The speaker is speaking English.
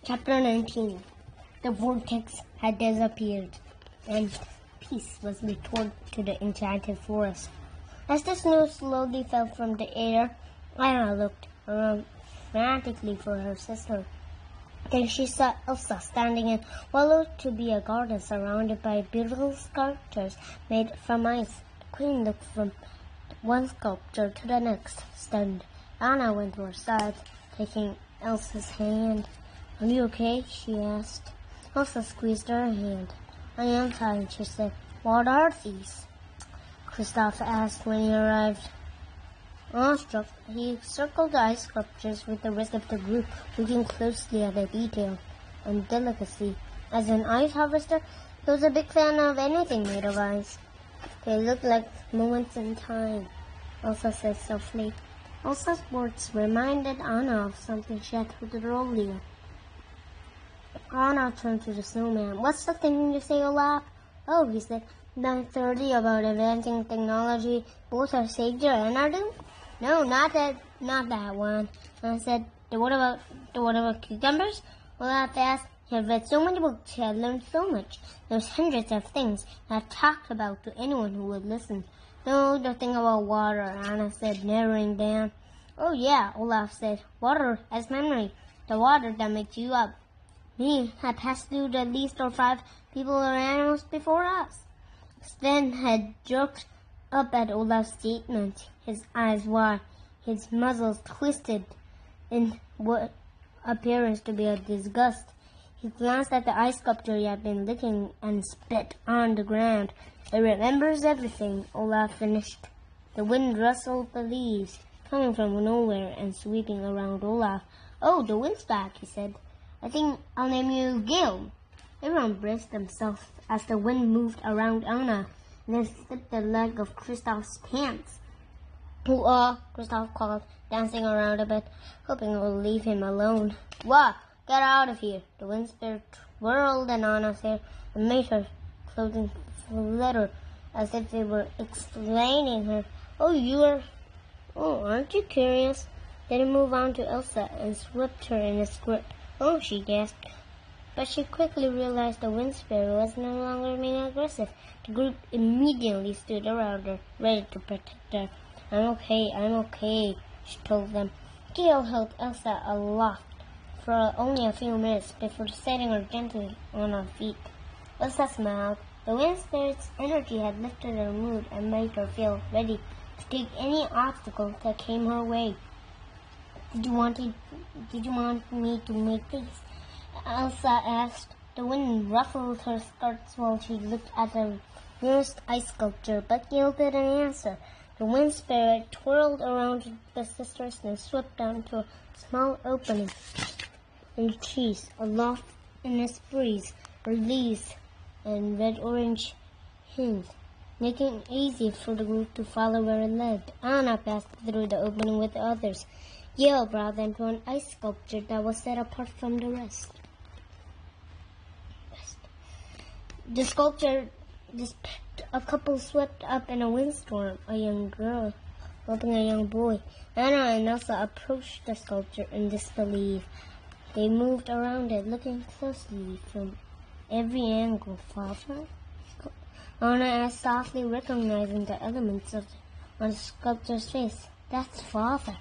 Chapter 19. The vortex had disappeared, and peace was restored to the enchanted forest. As the snow slowly fell from the air, Anna looked around frantically for her sister. Then she saw Elsa standing in what looked to be a garden surrounded by beautiful sculptures made from ice. The queen looked from one sculpture to the next, stunned. Anna went to her side, taking Elsa's hand. "Are you okay?" she asked. Elsa squeezed her hand. "I am fine," she said. "What are these?" Kristoff asked when he arrived. Awestruck, he circled the ice sculptures with the rest of the group, looking closely at the detail and delicacy. As an ice harvester, he was a big fan of anything made of ice. They looked like moments in time, Elsa said softly. Elsa's words reminded Anna of something she had heard earlier. Anna turned to the snowman. "What's the thing you say, Olaf?" "Oh," he said, "that theory about advancing technology both our savior and our doom?" "No, not that one." I said, the one about cucumbers?" Olaf asked. He had read so many books, he had learned so much. There was hundreds of things that talked about to anyone who would listen. "No, the thing about water," Anna said, narrowing down. "Oh yeah," Olaf said. "Water as memory. The water that makes you up. Me had passed through at least 5 people or animals before us." Sven had jerked up at Olaf's statement, his eyes wide, his muzzle twisted in what appearance to be a disgust. He glanced at the ice sculpture he had been licking and spit on the ground. "It remembers everything," Olaf finished. The wind rustled the leaves, coming from nowhere and sweeping around Olaf. "Oh, the wind's back," he said. "I think I'll name you Gil." Everyone braced themselves as the wind moved around Anna and then slipped the leg of Kristoff's pants. "Hoo-ah," Kristoff called, dancing around a bit, hoping it would leave him alone. "Wah! Get out of here!" The wind spirit whirled in Anna's hair and made her clothing flutter as if it were explaining her. Oh, aren't you curious?" Then he moved on to Elsa and swept her in his grip. "Oh," she gasped. But she quickly realized the wind spirit was no longer being aggressive. The group immediately stood around her, ready to protect her. I'm okay," she told them. Gale held Elsa aloft for only a few minutes before setting her gently on her feet. Elsa smiled. The wind spirit's energy had lifted her mood and made her feel ready to take any obstacle that came her way. Did you want me to make these?" Elsa asked. The wind ruffled her skirts while she looked at the nearest ice sculpture, but Gale didn't answer. The wind spirit twirled around the sisters and swept down to a small opening in the trees. Aloft in its breeze were leaves and red-orange hints, making it easy for the group to follow where it led. Anna passed through the opening with the others. Gale brought them to an ice sculpture that was set apart from the rest. The sculpture depicted a couple swept up in a windstorm, a young girl helping a young boy. Anna and Elsa approached the sculpture in disbelief. They moved around it, looking closely from every angle. "Father?" Anna asked softly, recognizing the elements on the sculptor's face. "That's Father."